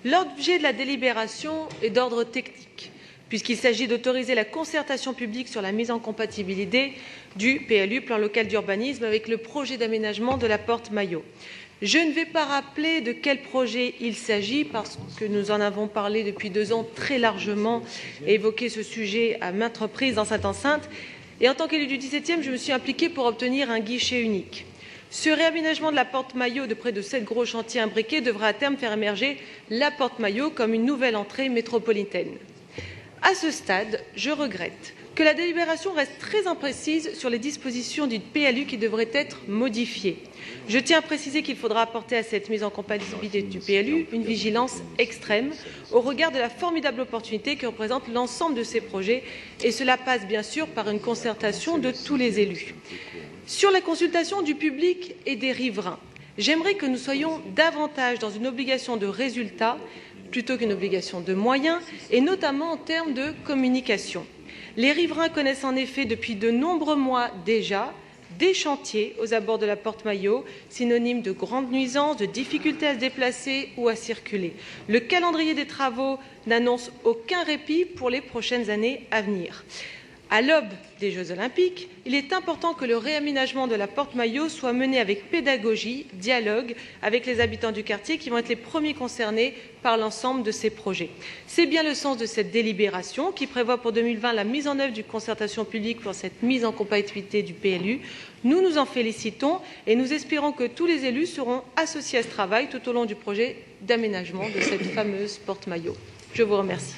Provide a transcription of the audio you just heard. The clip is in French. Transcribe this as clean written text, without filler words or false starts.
L'objet de la délibération est d'ordre technique, puisqu'il s'agit d'autoriser la concertation publique sur la mise en compatibilité du PLU, plan local d'urbanisme, avec le projet d'aménagement de la porte Maillot. Je ne vais pas rappeler de quel projet il s'agit, parce que nous en avons parlé depuis 2 ans très largement et évoqué ce sujet à maintes reprises dans cette enceinte. Et en tant qu'élu du 17e, je me suis impliquée pour obtenir un guichet unique. Ce réaménagement de la porte Maillot de près de 7 gros chantiers imbriqués devra à terme faire émerger la porte Maillot comme une nouvelle entrée métropolitaine. À ce stade, je regrette que la délibération reste très imprécise sur les dispositions du PLU qui devraient être modifiées. Je tiens à préciser qu'il faudra apporter à cette mise en compatibilité du PLU une vigilance extrême au regard de la formidable opportunité que représente l'ensemble de ces projets, et cela passe bien sûr par une concertation de tous les élus. Sur la consultation du public et des riverains, j'aimerais que nous soyons davantage dans une obligation de résultat plutôt qu'une obligation de moyens, et notamment en termes de communication. Les riverains connaissent en effet depuis de nombreux mois déjà des chantiers aux abords de la porte Maillot, synonyme de grandes nuisances, de difficultés à se déplacer ou à circuler. Le calendrier des travaux n'annonce aucun répit pour les prochaines années à venir. À l'aube des Jeux Olympiques, il est important que le réaménagement de la porte Maillot soit mené avec pédagogie, dialogue avec les habitants du quartier qui vont être les premiers concernés par l'ensemble de ces projets. C'est bien le sens de cette délibération qui prévoit pour 2020 la mise en œuvre d'une concertation publique pour cette mise en compatibilité du PLU. Nous nous en félicitons et nous espérons que tous les élus seront associés à ce travail tout au long du projet d'aménagement de cette fameuse porte Maillot. Je vous remercie.